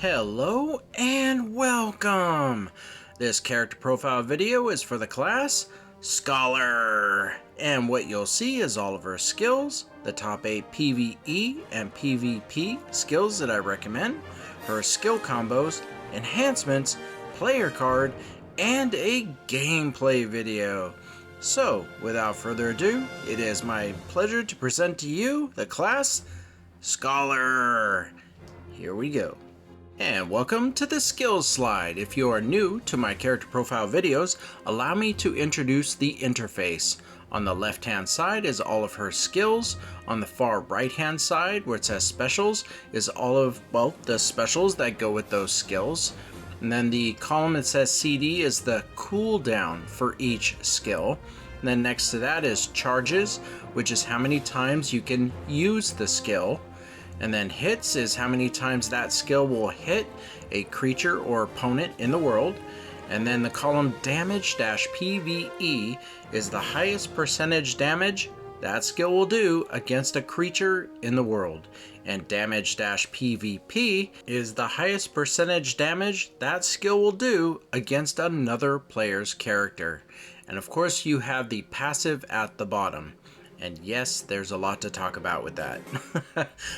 Hello and welcome! This character profile video is for the class Scholar, and what you'll see is all of her skills, the top 8 PVE and PVP skills that I recommend, her skill combos, enhancements, player card, and a gameplay video. So, without further ado, it is my pleasure to present to you the class Scholar. Here we go. And welcome to the skills slide. If you are new to my character profile videos, allow me to introduce the interface. On the left hand side is all of her skills. On the far right hand side where it says specials is all of, well, the specials that go with those skills. And then the column that says CD is the cooldown for each skill. And then next to that is charges, which is how many times you can use the skill. And then hits is how many times that skill will hit a creature or opponent in the world. And then the column damage-PVE is the highest percentage damage that skill will do against a creature in the world. And damage-PVP is the highest percentage damage that skill will do against another player's character. And of course you have the passive at the bottom. And yes, there's a lot to talk about with that.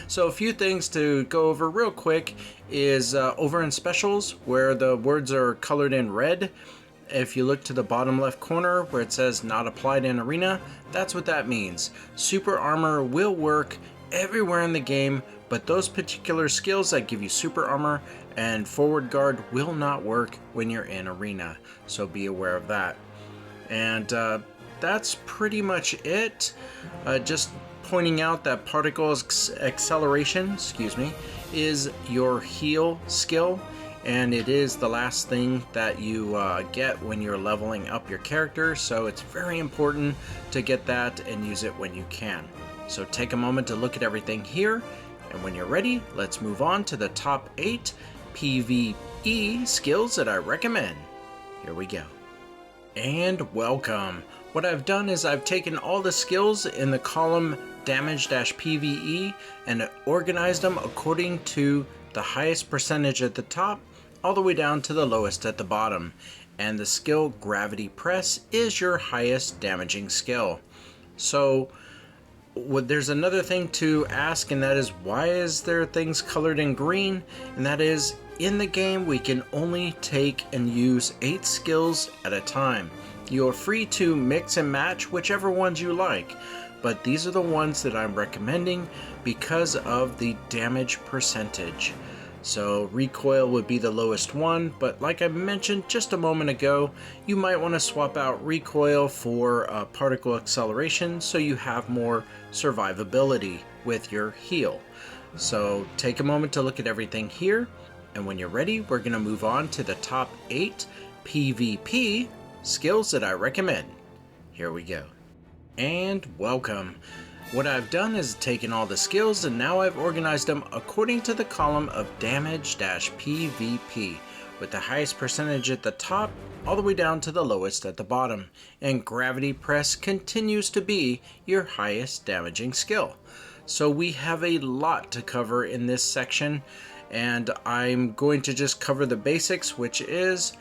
So a few things to go over real quick is over in specials where the words are colored in red. If you look to the bottom left corner where it says not applied in arena, that's what that means. Super armor will work everywhere in the game, but those particular skills that give you super armor and forward guard will not work when you're in arena. So be aware of that. And that's pretty much it. Just pointing out that particle acceleration, is your heal skill, and it is the last thing that you get when you're leveling up your character, so it's very important to get that and use it when you can. So take a moment to look at everything here, and when you're ready, let's move on to the top 8 PvE skills that I recommend. Here we go. And welcome. What I've done is I've taken all the skills in the column damage-PVE and organized them according to the highest percentage at the top all the way down to the lowest at the bottom. And the skill gravity press is your highest damaging skill. So there's another thing to ask, and that is, why is there things colored in green? And that is, in the game we can only take and use 8 skills at a time. You're free to mix and match whichever ones you like, but these are the ones that I'm recommending because of the damage percentage. So recoil would be the lowest one, but like I mentioned just a moment ago, you might want to swap out recoil for particle acceleration so you have more survivability with your heal. So take a moment to look at everything here, and when you're ready, we're going to move on to the top 8 PvP skills that I recommend. Here we go. And welcome. What I've done is taken all the skills and now I've organized them according to the column of damage-PVP, with the highest percentage at the top all the way down to the lowest at the bottom. And gravity press continues to be your highest damaging skill. So we have a lot to cover in this section, and I'm going to just cover the basics, which is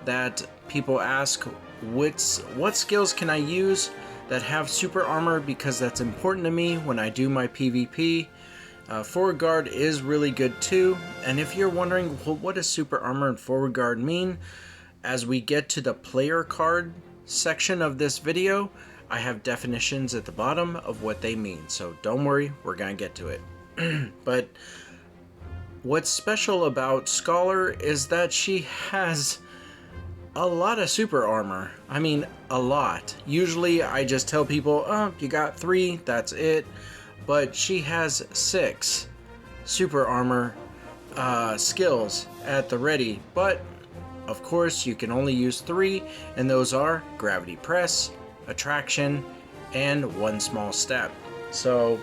that people ask, what skills can I use that have super armor, because that's important to me when I do my PvP. Forward guard is really good too, and if you're wondering, well, what does super armor and forward guard mean, as we get to the player card section of this video, I have definitions at the bottom of what they mean, so don't worry, we're gonna get to it. But what's special about Scholar is that she has a lot of super armor. I mean, a lot. Usually I just tell people, oh, you got 3, that's it. But she has 6 super armor skills at the ready. But of course you can only use 3, and those are gravity press, attraction, and one small step. So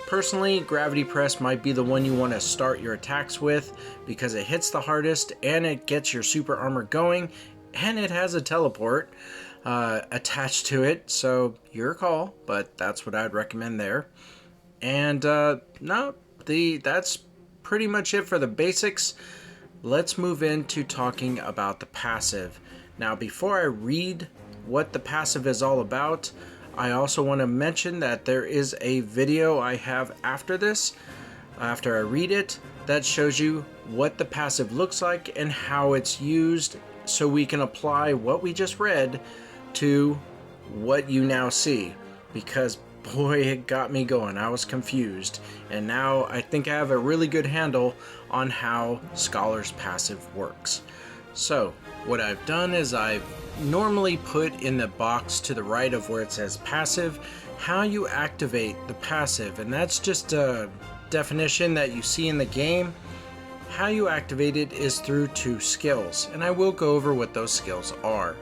personally, gravity press might be the one you want to start your attacks with because it hits the hardest and it gets your super armor going. And it has a teleport attached to it, so your call, but that's what I'd recommend there. And that's pretty much it for the basics. Let's move into talking about the passive. Now, before I read what the passive is all about, I also want to mention that there is a video I have after this, after I read it, that shows you what the passive looks like and how it's used, so we can apply what we just read to what you now see. Because boy, it got me going. I was confused, and now I think I have a really good handle on how Scholar's passive works. So what I've done is I've normally put in the box to the right of where it says passive how you activate the passive, and that's just a definition that you see in the game. How you activate it is through 2 skills, and I will go over what those skills are.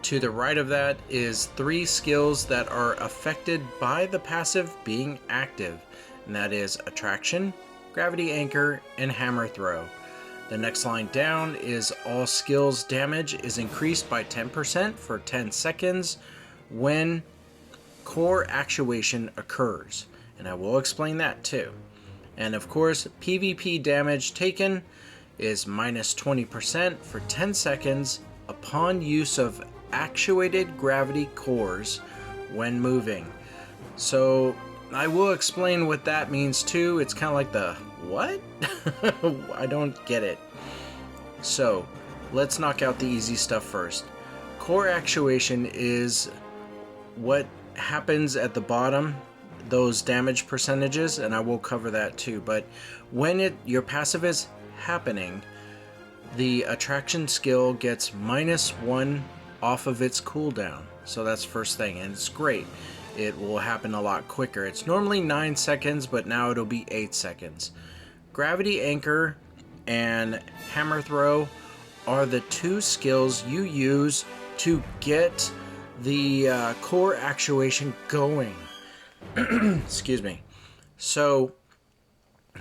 To the right of that is 3 skills that are affected by the passive being active, and that is Attraction, Gravity Anchor, and Hammer Throw. The next line down is all skills damage is increased by 10% for 10 seconds when core actuation occurs, and I will explain that too. And of course, PvP damage taken is minus 20% for 10 seconds upon use of actuated gravity cores when moving. So I will explain what that means too. It's kind of like the what? I don't get it. So let's knock out the easy stuff first. Core actuation is what happens at the bottom, those damage percentages, and I will cover that too. But when your passive is happening, the attraction skill gets -1 off of its cooldown. So that's first thing, and it's great. It will happen a lot quicker. It's normally 9 seconds, but now it'll be 8 seconds. Gravity Anchor and Hammer Throw are the 2 skills you use to get the core actuation going. Excuse me. So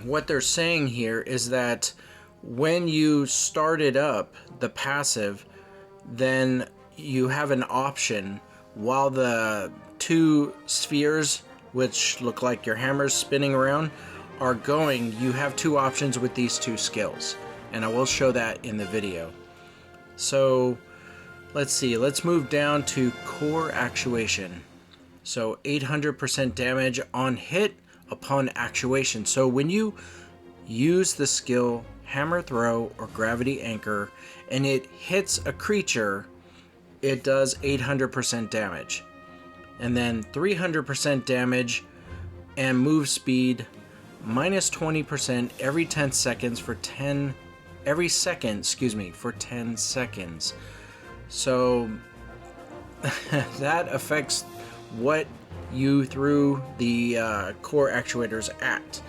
what they're saying here is that when you start it up, the passive, then you have an option while the 2 spheres, which look like your hammers spinning around, are going. You have 2 options with these 2 skills, and I will show that in the video. So let's see, let's move down to core actuation. So 800% damage on hit upon actuation. So when you use the skill Hammer Throw or Gravity Anchor and it hits a creature, it does 800% damage. And then 300% damage and move speed -20% every 10 seconds for 10 every second, excuse me, for 10 seconds. So that affects what you threw the core actuators at.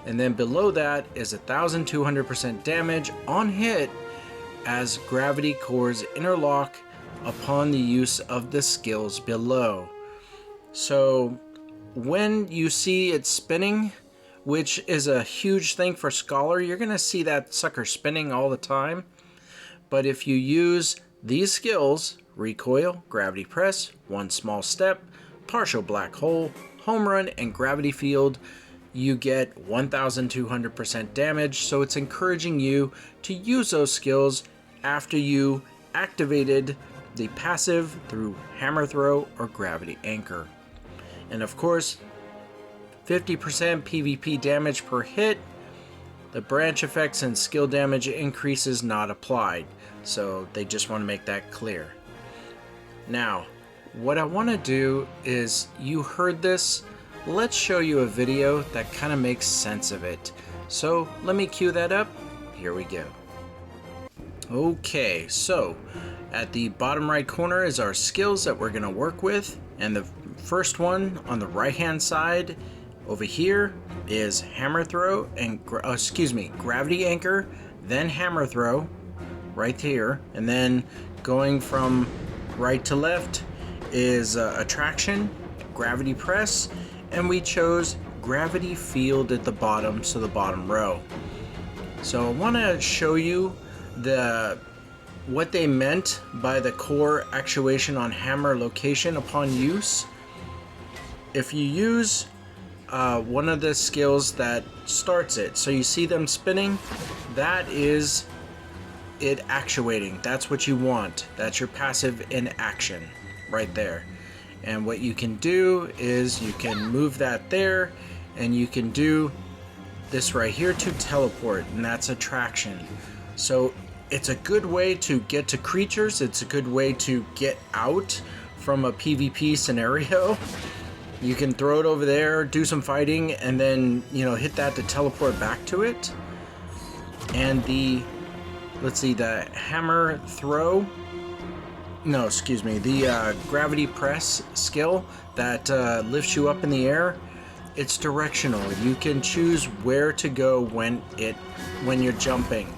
And then below that is 1200% damage on hit as gravity cores interlock upon the use of the skills below. So when you see it spinning, which is a huge thing for Scholar, you're gonna see that sucker spinning all the time. But if you use these skills, Recoil, Gravity Press, One Small Step, Partial Black Hole, Home Run, and Gravity Field, you get 1200% damage. So it's encouraging you to use those skills after you activated the passive through Hammer Throw or Gravity Anchor. And of course, 50% PvP damage per hit. The branch effects and skill damage increases not applied. So they just want to make that clear. Now, what I want to do is, you heard this, let's show you a video that kind of makes sense of it. So let me cue that up. Here we go. Okay, so at the bottom right corner is our skills that we're going to work with, and the first one on the right hand side over here is Hammer Throw and Gravity Anchor, then Hammer Throw right here, and then going from right to left is Attraction, Gravity Press, and we chose Gravity Field at the bottom, so the bottom row. So I want to show you what they meant by the core actuation on hammer location upon use. If you use one of the skills that starts it. So you see them spinning, that is it actuating. That's what you want. That's your passive in action right there. And what you can do is you can move that there, and you can do this right here to teleport, and that's attraction. So it's a good way to get to creatures. It's a good way to get out from a PvP scenario. You can throw it over there, do some fighting, and then, you know, hit that to teleport back to it. And the, let's see, the hammer throw, no, excuse me, the gravity press skill that lifts you up in the air, it's directional. You can choose where to go when you're jumping.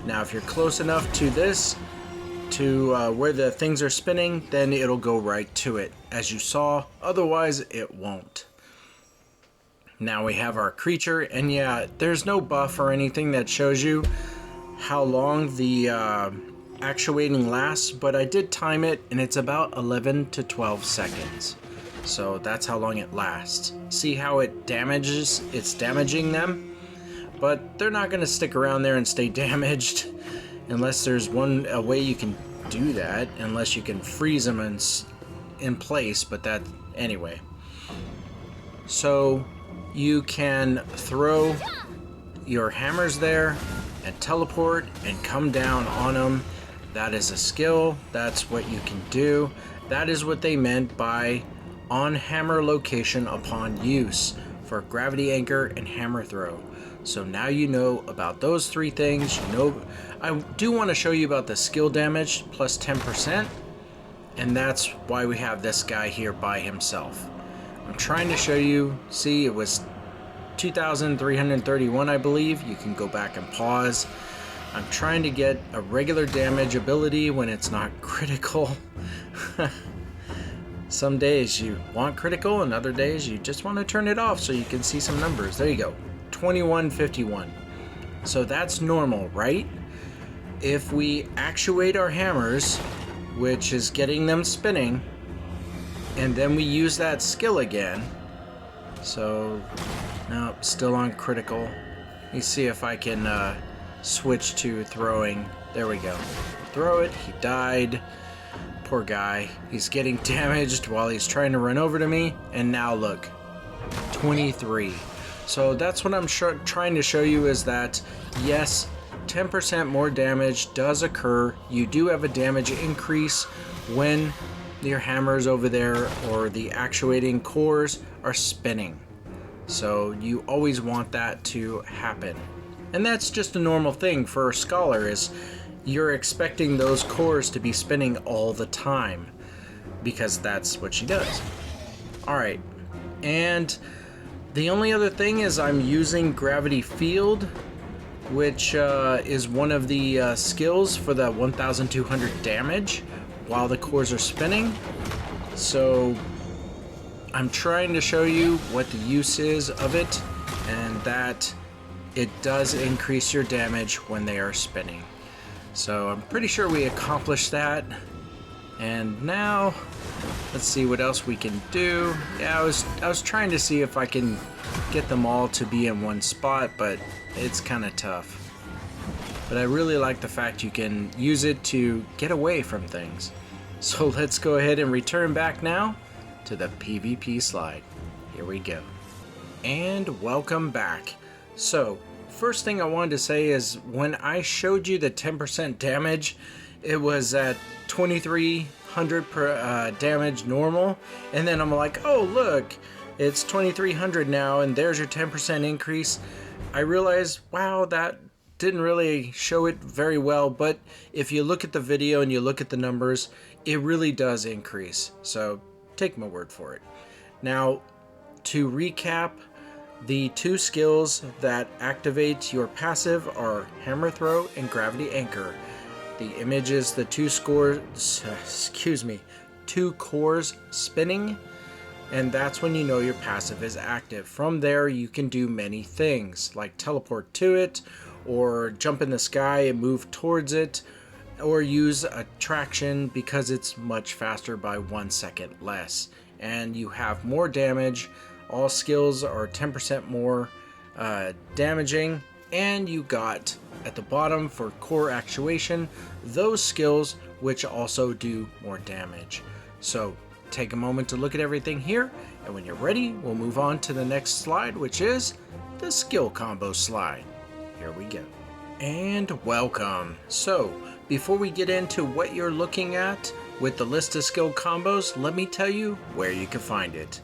Now, if you're close enough to this, to where the things are spinning, then it'll go right to it, as you saw. Otherwise, it won't. Now we have our creature, and yeah, there's no buff or anything that shows you how long the actuating lasts, but I did time it, and it's about 11 to 12 seconds. So that's how long it lasts. See how it damages? It's damaging them, but they're not going to stick around there and stay damaged unless there's a way you can do that, unless you can freeze them in place, but that, anyway. So you can throw your hammers there and teleport and come down on them. That is a skill. That's what you can do. That is what they meant by on hammer location upon use for gravity anchor and hammer throw. So now you know about those three things. You know, I do want to show you about the skill damage plus 10%, and that's why we have this guy here by himself. I'm trying to show you. See, it was 2,331, I believe. You can go back and pause. I'm trying to get a regular damage ability when it's not critical. Some days you want critical, and other days you just want to turn it off so you can see some numbers. There you go. 2151. So that's normal, right? If we actuate our hammers, which is getting them spinning, and then we use that skill again. So, no, still on critical. Let me see if I can switch to throwing. There we go. Throw it. He died. Poor guy. He's getting damaged while he's trying to run over to me. And now look. 23. So that's what I'm trying to show you, is that, yes, 10% more damage does occur. You do have a damage increase when your hammers over there or the actuating cores are spinning. So you always want that to happen. And that's just a normal thing for a scholar, is you're expecting those cores to be spinning all the time, because that's what she does. Alright, and the only other thing is I'm using Gravity Field, which is one of the skills for the 1,200 damage while the cores are spinning. So I'm trying to show you what the use is of it, and that it does increase your damage when they are spinning. So I'm pretty sure we accomplished that. And now let's see what else we can do. Yeah, I was trying to see if I can get them all to be in one spot, but it's kind of tough. But I really like the fact you can use it to get away from things. So let's go ahead and return back now to the PvP slide. Here we go. And welcome back. So first thing I wanted to say is, when I showed you the 10% damage, it was at 2,300 per damage normal, and then I'm like, oh look, it's 2,300 now, and there's your 10% increase. I realized, wow, that didn't really show it very well, but if you look at the video and you look at the numbers, it really does increase. So take my word for it. Now, to recap, the two skills that activate your passive are Hammer Throw and Gravity Anchor. The image is the two cores spinning, and that's when you know your passive is active. From there, you can do many things, like teleport to it, or jump in the sky and move towards it, or use attraction because it's much faster by 1 second less, and you have more damage All skills are 10% more damaging, and you got at the bottom for core actuation those skills which also do more damage. So take a moment to look at everything here, and when you're ready, we'll move on to the next slide, which is the skill combo slide. Here we go. And welcome. So before we get into what you're looking at with the list of skill combos, let me tell you where you can find it.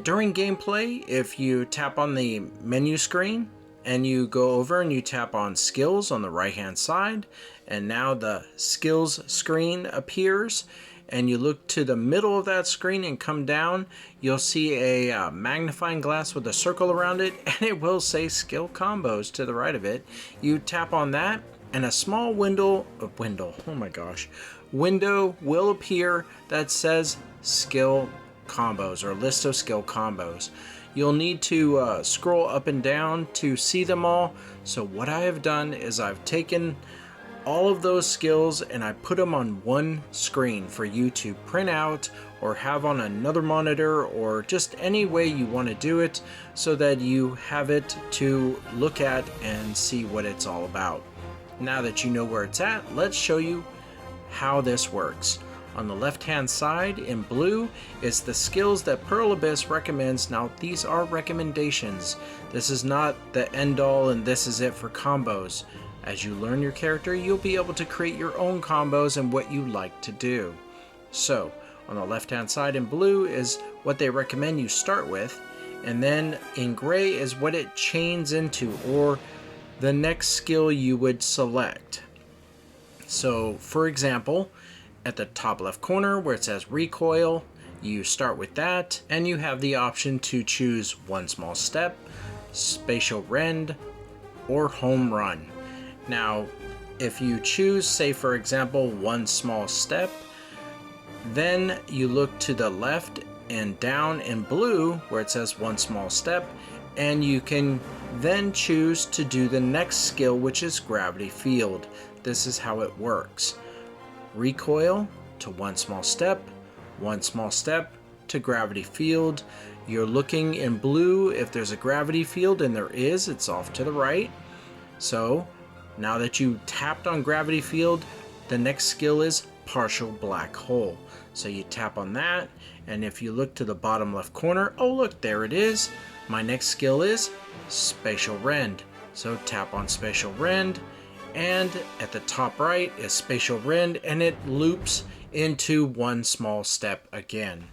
During gameplay, if you tap on the menu screen and you go over and you tap on skills on the right hand side, and now the skills screen appears, and you look to the middle of that screen and come down, you'll see a magnifying glass with a circle around it, and it will say skill combos to the right of it. You tap on that and a small window will appear that says skill combos, or list of skill combos. You'll need to scroll up and down to see them all. So what I have done is I've taken all of those skills and I put them on one screen for you to print out or have on another monitor, or just any way you want to do it, so that you have it to look at and see what it's all about. Now that you know where it's at, let's show you how this works. On the left hand side in blue is the skills that Pearl Abyss recommends. Now these are recommendations. This is not the end all and this is it for combos. As you learn your character, you'll be able to create your own combos and what you like to do. So on the left hand side in blue is what they recommend you start with, and then in gray is what it chains into, or the next skill you would select. So for example, at the top left corner where it says recoil, you start with that, and you have the option to choose one small step, spatial rend, or home run. Now, if you choose, say for example, one small step, then you look to the left and down in blue where it says one small step, and you can then choose to do the next skill, which is gravity field. This is how it works. Recoil to one small step to gravity field. You're looking in blue if there's a gravity field, and there is, it's off to the right. So now that you tapped on gravity field, the next skill is partial black hole. So you tap on that, and if you look to the bottom left corner, oh look, there it is. My next skill is spatial rend. So tap on spatial rend, and at the top right is spatial rend, and it loops into one small step again.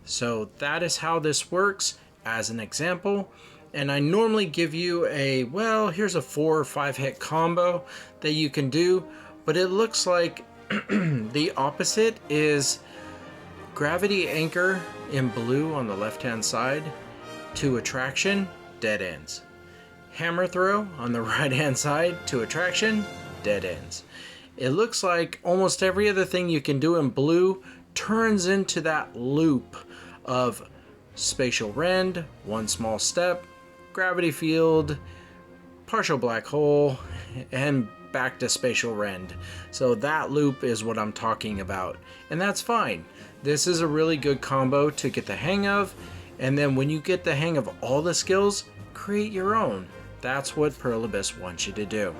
So that is how this works as an example. And I normally give you a, well, here's a 4 or 5 hit combo that you can do, but it looks like the opposite is gravity anchor in blue on the left hand side to attraction, dead ends. Hammer throw on the right hand side to attraction, dead ends. It looks like almost every other thing you can do in blue turns into that loop of spatial rend, one small step, gravity field, partial black hole, and back to spatial rend. So that loop is what I'm talking about, and that's fine. This is a really good combo to get the hang of, and then when you get the hang of all the skills, create your own. That's what Pearl Abyss wants you to do.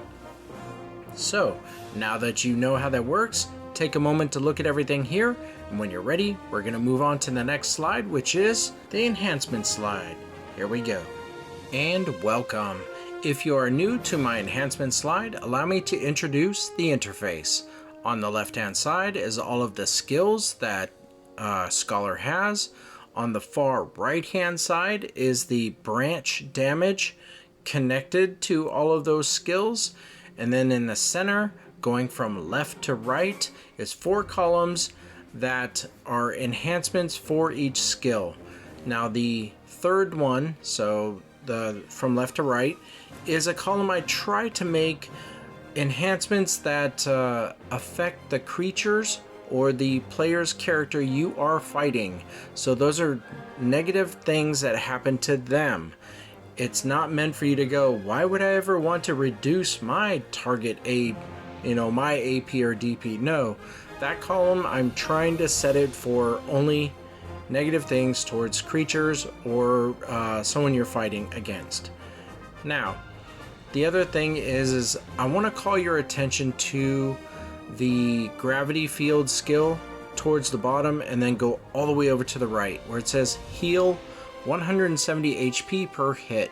So now that you know how that works, take a moment to look at everything here, and when you're ready, we're going to move on to the next slide, which is the enhancement slide. Here we go. And welcome. If you are new to my enhancement slide, allow me to introduce the interface. On the left hand side is all of the skills that Scholar has. On the far right hand side is the branch damage connected to all of those skills, and then in the center, going from left to right, is 4 columns that are enhancements for each skill. Now the third one, so from left to right, is a column I try to make enhancements that affect the creatures or the player's character you are fighting. So those are negative things that happen to them. It's not meant for you to go, why would I ever want to reduce my target my AP or DP? No, that column I'm trying to set it for only negative things towards creatures or someone you're fighting against. Now, the other thing is I want to call your attention to the gravity field skill towards the bottom and then go all the way over to the right where it says heal 170 HP per hit.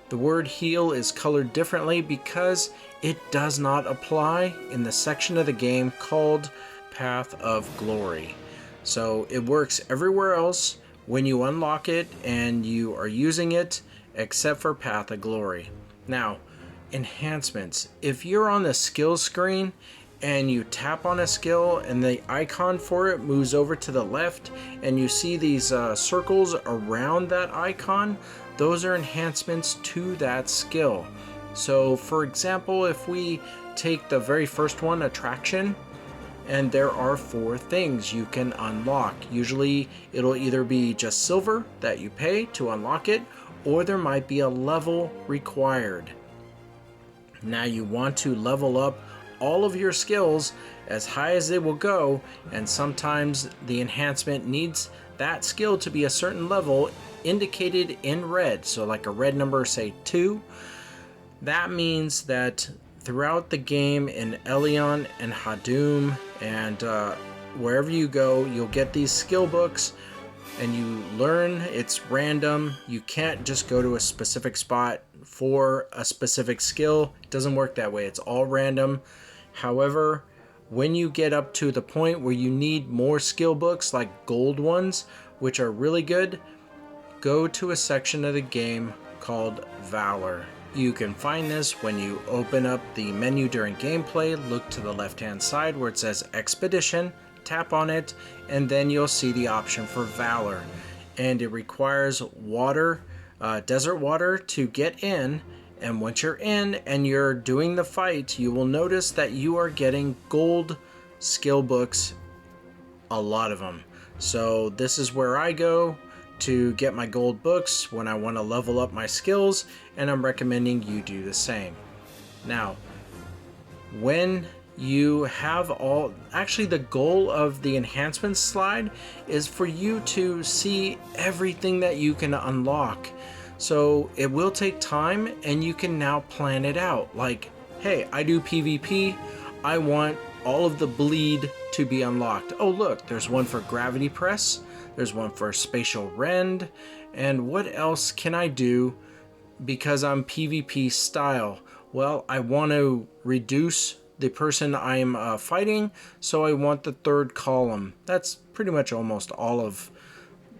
The word heal is colored differently because it does not apply in the section of the game called Path of Glory. So it works everywhere else when you unlock it and you are using it except for Path of Glory. Now, enhancements. If you're on the skill screen and you tap on a skill and the icon for it moves over to the left and you see these circles around that icon, those are enhancements to that skill. So for example, if we take the very first one, attraction, and there are 4 things you can unlock. Usually it'll either be just silver that you pay to unlock it, or there might be a level required. Now you want to level up all of your skills as high as they will go, and sometimes the enhancement needs that skill to be a certain level indicated in red. So like a red number, say 2. That means that throughout the game in Elion and Hadum and wherever you go, you'll get these skill books and you learn. It's random. You can't just go to a specific spot for a specific skill. It doesn't work that way. It's all random. However, when you get up to the point where you need more skill books, like gold ones, which are really good, go to a section of the game called Valor. You can find this when you open up the menu during gameplay. Look to the left hand side where it says Expedition, tap on it, and then you'll see the option for Valor. And it requires water, desert water to get in. And once you're in and you're doing the fight, you will notice that you are getting gold skill books, a lot of them. So this is where I go to get my gold books when I want to level up my skills, and I'm recommending you do the same. Now, when you have actually the goal of the enhancements slide is for you to see everything that you can unlock. So it will take time and you can now plan it out. Like, hey, I do PvP, I want all of the bleed to be unlocked. Oh look, there's one for gravity press, there's one for spatial rend, and what else can I do because I'm PvP style? Well, I want to reduce the person I'm fighting, so I want the 3rd column. That's pretty much almost all of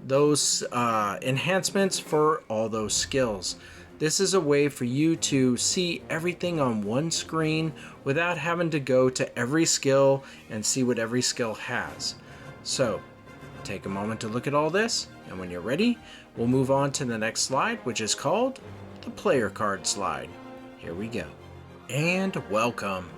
those enhancements for all those skills. This is a way for you to see everything on one screen without having to go to every skill and see what every skill has. So take a moment to look at all this, and when you're ready, we'll move on to the next slide, which is called the player card slide. Here we go. And welcome.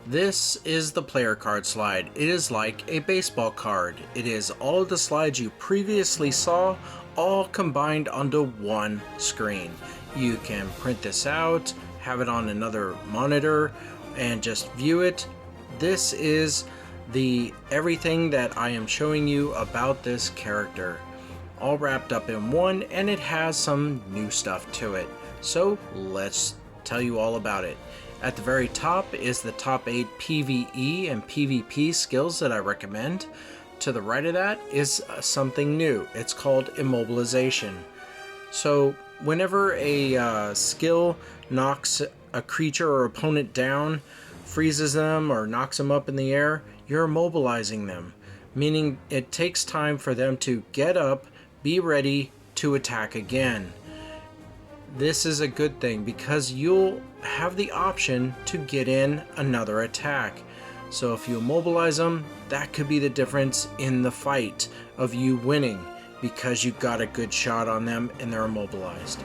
This is the player card slide. It is like a baseball card. It is all of the slides you previously saw, all combined onto one screen. You can print this out, have it on another monitor, and just view it. This is everything that I am showing you about this character, all wrapped up in one, and it has some new stuff to it. So let's tell you all about it. At the very top is the top 8 PVE and PVP skills that I recommend. To the right of that is something new. It's called immobilization. So whenever a skill knocks a creature or opponent down, freezes them or knocks them up in the air, you're immobilizing them, meaning it takes time for them to get up, be ready to attack again. This is a good thing because you'll have the option to get in another attack. So if you immobilize them, that could be the difference in the fight of you winning because you got a good shot on them and they're immobilized.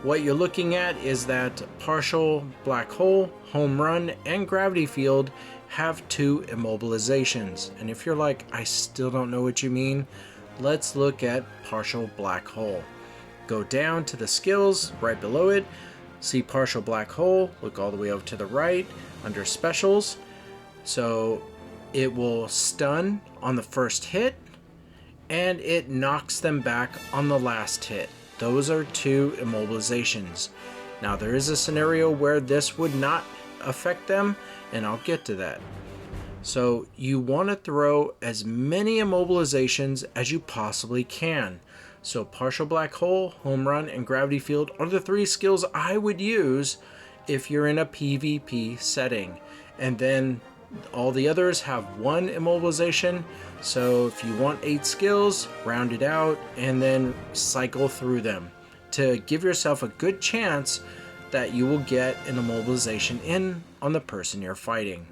What you're looking at is that partial black hole, home run, and gravity field have 2 immobilizations. And if you're like, I still don't know what you mean, let's look at partial black hole. Go down to the skills right below it, see partial black hole, look all the way over to the right under specials. So it will stun on the first hit, and it knocks them back on the last hit. Those are 2 immobilizations. Now there is a scenario where this would not affect them, and I'll get to that. So you want to throw as many immobilizations as you possibly can. So partial black hole, home run, and gravity field are the 3 skills I would use if you're in a PvP setting. And then all the others have 1 immobilization. So if you want 8 skills, round it out and then cycle through them to give yourself a good chance that you will get an immobilization in on the person you're fighting.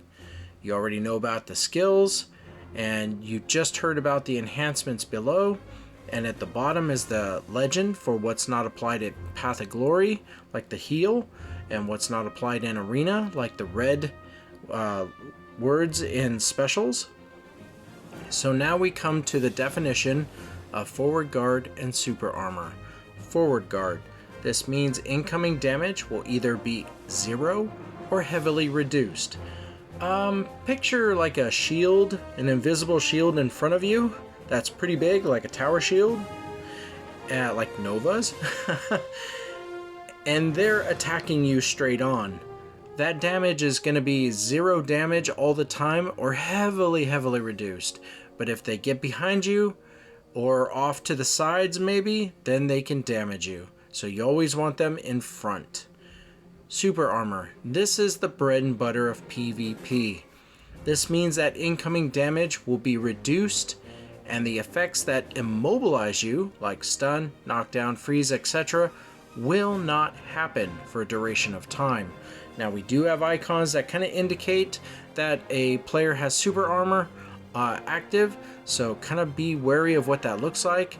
You already know about the skills, and you just heard about the enhancements below, and at the bottom is the legend for what's not applied at Path of Glory, like the heal, and what's not applied in Arena, like the red words in specials. So now we come to the definition of forward guard and super armor. Forward guard. This means incoming damage will either be 0 or heavily reduced. Picture like a shield, an invisible shield in front of you that's pretty big, like a tower shield, like Nova's, and they're attacking you straight on. That damage is going to be 0 damage all the time or heavily reduced. But if they get behind you or off to the sides maybe, then they can damage you. So you always want them in front. Super armor. This is the bread and butter of PvP. This means that incoming damage will be reduced and the effects that immobilize you, like stun, knockdown, freeze, etc., will not happen for a duration of time. Now we do have icons that kind of indicate that a player has super armor active, so kind of be wary of what that looks like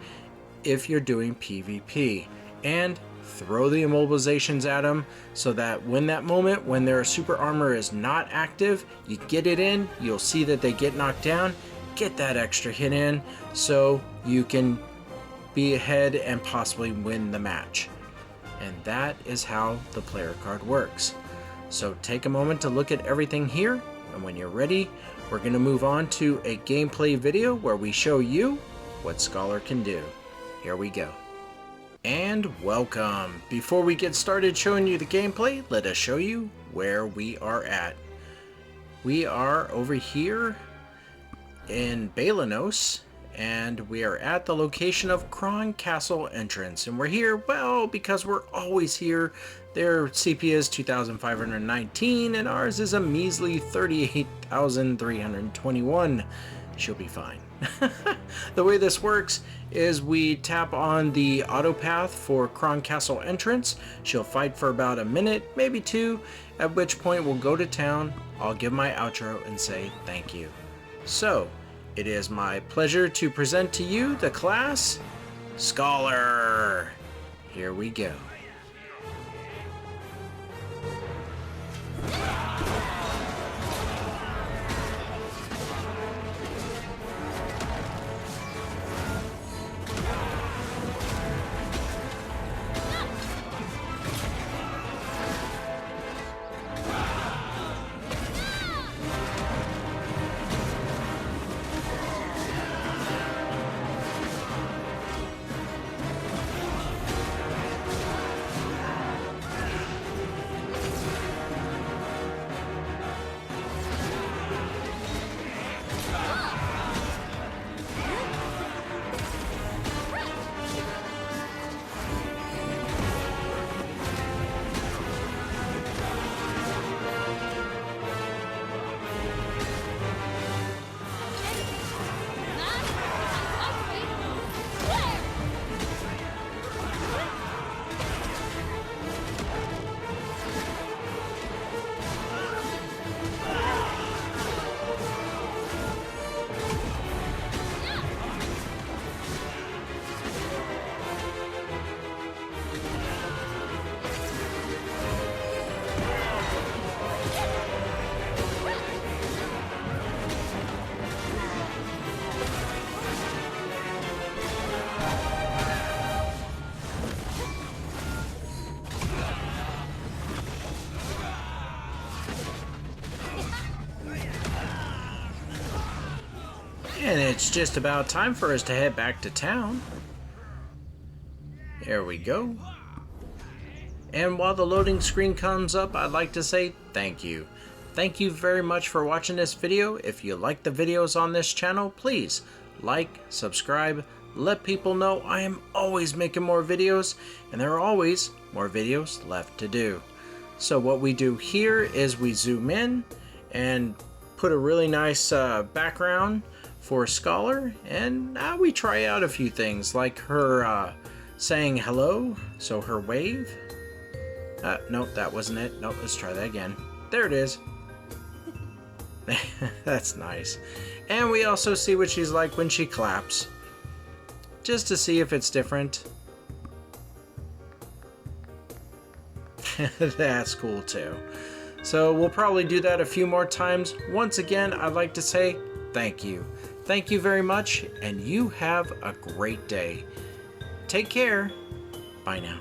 if you're doing PvP. And throw the immobilizations at them so that when that moment when their super armor is not active, you get it in, you'll see that they get knocked down, get that extra hit in so you can be ahead and possibly win the match. And that is how the player card works. So take a moment to look at everything here, and when you're ready, we're going to move on to a gameplay video where we show you what Scholar can do. Here we go. And welcome! Before we get started showing you the gameplay, let us show you where we are at. We are over here in Balanos, and we are at the location of Kron Castle entrance. And we're here, well, because we're always here. Their CP is 2,519, and ours is a measly 38,321. She'll be fine. The way this works is we tap on the auto path for Kron Castle entrance. She'll fight for about a minute, maybe 2, at which point we'll go to town. I'll give my outro and say thank you. So, it is my pleasure to present to you the class Scholar. Here we go. And it's just about time for us to head back to town. There we go. And while the loading screen comes up, I'd like to say thank you. Thank you very much for watching this video. If you like the videos on this channel, please like, subscribe, let people know I am always making more videos, and there are always more videos left to do. So what we do here is we zoom in and put a really nice background for Scholar, and now we try out a few things like her saying hello, so her wave. Nope, that wasn't it. Nope, let's try that again. There it is. That's nice. And we also see what she's like when she claps, just to see if it's different. That's cool too. So we'll probably do that a few more times. Once again, I'd like to say thank you. Thank you very much, and you have a great day. Take care. Bye now.